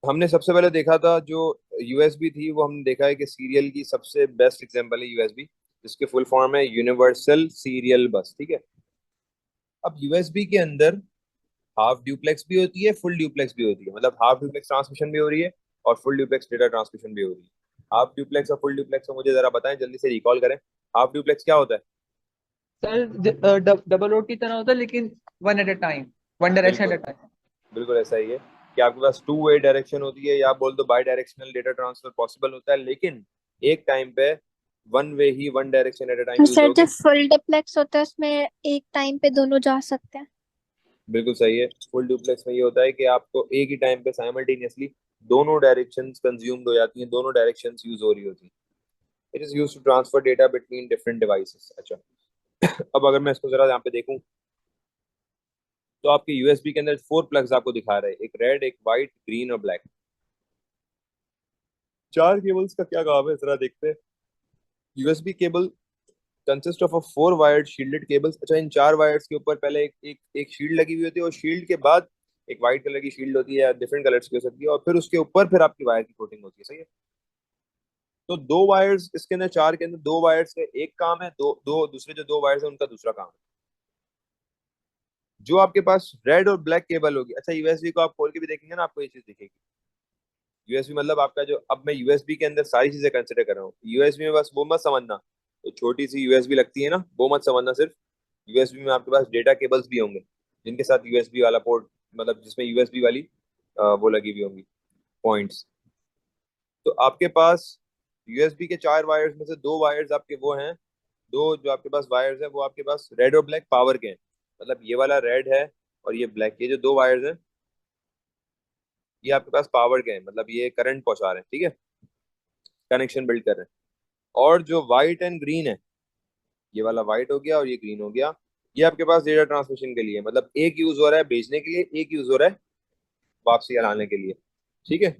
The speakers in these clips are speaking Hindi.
हमने सबसे पहले देखा था जो यूएसबी थी, वो हमने देखा है कि सीरियल की सबसे बेस्ट एग्जांपल है यूएसबी, जिसके फुल फॉर्म है यूनिवर्सल सीरियल बस। ठीक है। अब यूएसबी के अंदर हाफ ड्यूप्लेक्स भी होती है, फुल ड्यूप्लेक्स भी होती है। मतलब हाफ ड्यूप्लेक्स ट्रांसमिशन भी हो रही है और फुल ड्यूप्लेक्स डेटा ट्रांसमिशन भी हो रही है। हाफ ड्यूप्लेक्स और फुल ड्यूप्लेक्स को मुझे जरा बताएं, जल्दी से रिकॉल करें। हाफ ड्यूप्लेक्स क्या होता है? सर डबल रोड की तरह होता है, लेकिन one at a time, one direction बिल्कुल, एट अ टाइम। बिल्कुल ऐसा ही है कि आपके पास टू वे डायरेक्शन होती है, या आप बोल दो by directional data transfer possible होता है, लेकिन एक टाइम पे one way he, one direction at a time और यूज सर, होगी। जब फुल डिप्लेक्स होता है उसमें एक टाइम पे दोनों जा सकते हैं। बिल्कुल सही है। फुल डुप्लेक्स में ये होता है कि आपको एक ही टाइम पे साइमल्टेनियसली दोनों डायरेक्शंस कंज्यूम्ड हो जाती हैं, दोनों डायरेक्शंस यूज हो रही होती हैं। It is use to transfer data between different devices. अच्छा, अब अगर मैं इसको जरा यहाँ पे देखूं, तो आपके यूएसबी के अंदर फोर प्लग्स आपको दिखा रहे हैं, एक रेड, एक वाइट, ग्रीन और ब्लैक। चार केबल्स का क्या काम है जरा देखते हैं। USB cable consist of four wired shielded cables. अच्छा, इन चार वायर्स के ऊपर पहले एक शील्ड लगी हुई होती है, और शील्ड के बाद एक वाइट कलर की शील्ड होती है, या डिफरेंट कलर्स की हो सकती है, और फिर उसके ऊपर फिर आपकी वायर की कोटिंग होती है। सही है। तो दो वायर्स इसके अंदर, चार के अंदर दो वायर्स का एक काम है, दो दो दूसरे जो दो वायर्स है उनका दूसरा काम है। जो आपके पास रेड और ब्लैक केबल होगी, अच्छा यूएसबी को आप खोल के भी देखेंगे ना, आपको ये चीज दिखेगी। यूएसबी मतलब आपका जो, अब मैं यूएसबी के अंदर सारी चीजें कंसिडर कर रहा हूँ। यूएसबी में बस वो मत समझना तो छोटी सी यूएसबी लगती है ना, वो मत समझना सिर्फ। यूएसबी में आपके पास डेटा केबल्स भी होंगे, जिनके साथ यूएसबी वाला पोर्ट, मतलब जिसमें यूएसबी वाली वो लगी हुई होंगी, पॉइंट्स। तो आपके पास यूएसबी के चार वायर्स में से दो वायर्स आपके वो हैं, दो जो आपके पास वायर्स हैं वो आपके पास रेड और ब्लैक पावर के हैं। मतलब ये वाला रेड है और ये ब्लैक, ये जो दो वायर्स हैं ये आपके पास पावर के हैं, मतलब ये करंट पहुंचा रहे हैं। ठीक है, कनेक्शन बिल्ड कर रहे हैं। और जो व्हाइट एंड ग्रीन है, ये वाला व्हाइट हो गया और ये ग्रीन हो गया, ये आपके पास डेटा ट्रांसमिशन के लिए, मतलब एक यूज हो रहा है भेजने के लिए, एक यूज हो रहा है वापसी लाने के लिए। ठीक है।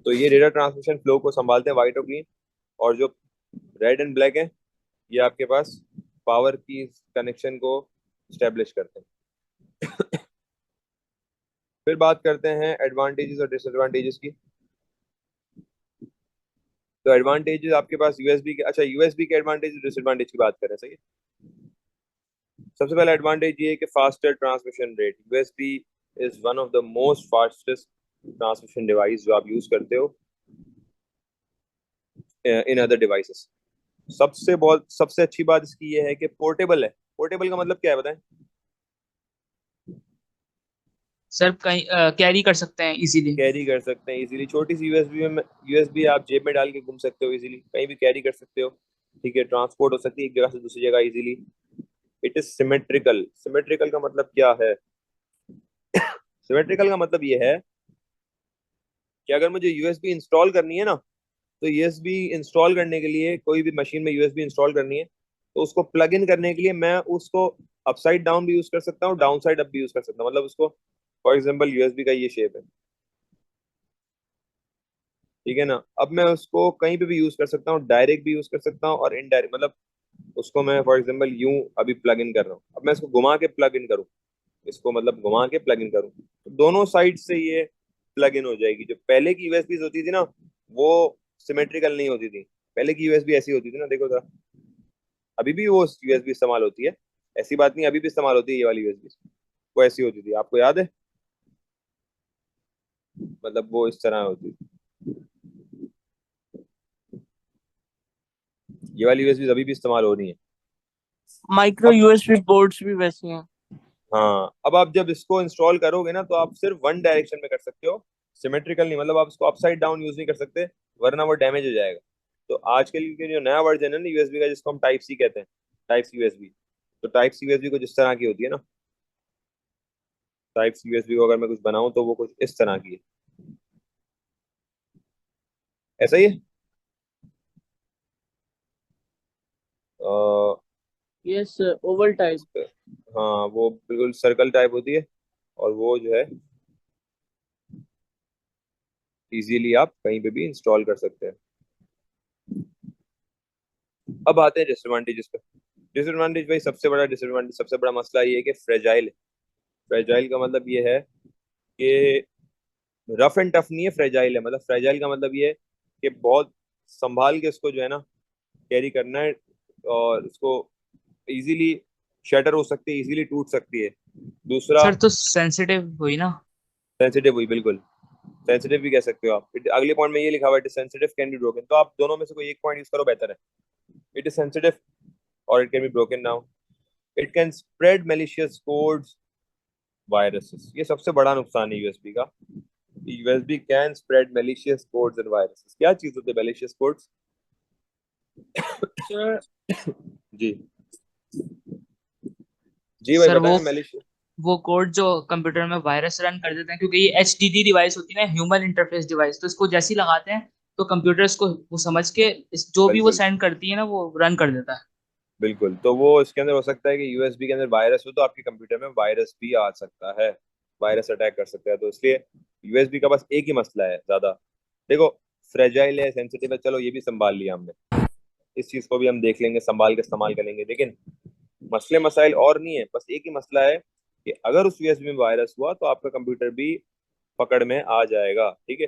तो ये डेटा ट्रांसमिशन फ्लो को संभालते हैं व्हाइट और ग्रीन। और जो रेड एंड ब्लैक है, ये आपके पास पावर की कनेक्शन को स्टेब्लिश करते हैं। फिर बात करते हैं एडवांटेजेस और डिसएडवांटेजेस की। तो एडवांटेजेस आपके पास यूएसबी के, अच्छा यूएसबी के एडवांटेज डिसएडवांटेज की बात करें, सही है। सबसे पहला एडवांटेज ये है कि faster transmission rate. USB is one of the most fastest transmission device जो आप यूज करते हो इन अदर डिवाइसेस। सबसे अच्छी बात इसकी ये है कि पोर्टेबल है। पोर्टेबल का मतलब क्या है बताएं? सर कहीं कैरी कर सकते हैं इजीली। कैरी कर सकते हैं इजीली, छोटी सी यूएसबी में, यूएसबी आप जेब में डाल के घूम सकते हो इजीली, कहीं भी कैरी कर सकते हो। ठीक है, ट्रांसपोर्ट हो सकती है एक जगह से दूसरी जगह easily. It is symmetrical. Symmetrical का मतलब क्या है? सिमेट्रिकल का मतलब ये है कि अगर मुझे यूएसबी इंस्टॉल करनी है ना, तो यूएसबी इंस्टॉल करने के लिए, कोई भी मशीन में यूएसबी इंस्टॉल करनी है, तो उसको प्लग इन करने के लिए मैं उसको अपसाइड डाउन भी यूज कर सकता हूँ, डाउन साइड अप भी यूज कर सकता हूँ। मतलब उसको, फॉर एग्जाम्पल यूएसबी का ये शेप है, ठीक है ना। अब मैं उसको कहीं पे भी यूज कर सकता हूँ, डायरेक्ट भी यूज कर सकता हूँ और इनडायरेक्ट। मतलब उसको मैं फॉर एग्जाम्पल यूं अभी प्लग इन कर रहा हूँ, अब मैं इसको घुमा के प्लग इन करूँ, इसको मतलब घुमा के प्लग इन करूँ, तो दोनों साइड से ये प्लग इन हो जाएगी। जो पहले की यूएसबी होती थी ना, वो सिमेट्रिकल नहीं होती थी। पहले की यूएसबी ऐसी होती थी ना, देखो जरा, अभी भी वो यूएसबी इस्तेमाल होती है, ऐसी बात नहीं, अभी भी इस्तेमाल होती है ये वाली यूएसबी। वो ऐसी होती थी, आपको याद है? मतलब वो इस तरह होती थी। ये वाली यूएसबी अभी भी इस्तेमाल हो रही है। माइक्रो अब, यूएसबी बोर्ड्स भी वैसे हैं। हाँ, अब आप जब इसको इंस्टॉल करोगे ना, तो आप सिर्फ वन डायरेक्शन में कर सकते हो, सिमेट्रिकल नहीं। मतलब आप इसको अपसाइड डाउन यूज नहीं कर सकते, वरना वो डैमेज हो जाएगा। तो आजकल के जो नया वर्जन है ना यूएसबी का, जिसको हम टाइप सी कहते हैं, टाइप सी यूएसबी, तो टाइप सी यूएसबी को जिस तरह की होती है ना, टाइप सी यूएसबी को अगर मैं कुछ बनाऊं तो वो कुछ इस तरह की है। ऐसा ही है। अ, यस, ओवल टाइप। हाँ, वो बिल्कुल सर्कल टाइप होती है, और वो जो है इजीली आप कहीं पे भी इंस्टॉल कर सकते हैं। अब आते हैं डिसएडवांटेजेस पे। डिसएडवांटेज भाई, सबसे बड़ा डिसएडवांटेज, सबसे बड़ा मसला ये है कि फ्रेजाइल है। फ्रेजाइल का मतलब ये है कि रफ एंड टफ नहीं है, फ्रेजाइल है। मतलब फ्रेजाइल का मतलब ये है कि बहुत संभाल के इसको जो है ना कैरी करना है, और इसको इजीली शटर हो सकती है, इजीली टूट सकती है। दूसरा सर तो सेंसिटिव हुई ना। सेंसिटिव हुई, बिल्कुल सेंसिटिव भी कह सकते हो आप। अगले पॉइंट में ये लिखा हुआ है, it is sensitive can be broken, तो आप दोनों में से कोई एक पॉइंट यूज करो, बेहतर है। इट इज सेंसिटिव और it can be broken now. It can spread malicious codes, viruses. ये सबसे बड़ा नुकसान है यूएसबी का। USB can spread malicious codes and viruses. क्या चीज होते हैं मैलिशियस कोड्स? सर जी जी भाई सर बताएं मैलिशियस। वो कोड जो कंप्यूटर में वायरस रन कर देते हैं, क्योंकि ये HDD डिवाइस होती है ना, ह्यूमन इंटरफेस डिवाइस, तो इसको जैसे ही लगाते हैं तो कंप्यूटर इसको वो समझ के जो भी वो बिल्कुल सेंड करती है ना वो रन कर देता है। बिल्कुल, तो वो इसके अंदर हो सकता है कि यूएसबी के अंदर वायरस हो, तो आपके कंप्यूटर में वायरस भी आ सकता है, वायरस अटैक कर सकता है। तो इसलिए यूएसबी का बस एक ही मसला है ज्यादा। देखो, फ्रेजाइल है, सेंसिटिव है, चलो ये भी संभाल लिया हमने, इस चीज को भी हम देख लेंगे, संभाल के इस्तेमाल करेंगे। लेकिन मसले मसाइल और नहीं है, बस एक ही मसला है कि अगर उस यूएसबी में वायरस हुआ तो आपका कंप्यूटर भी पकड़ में आ जाएगा। ठीक है,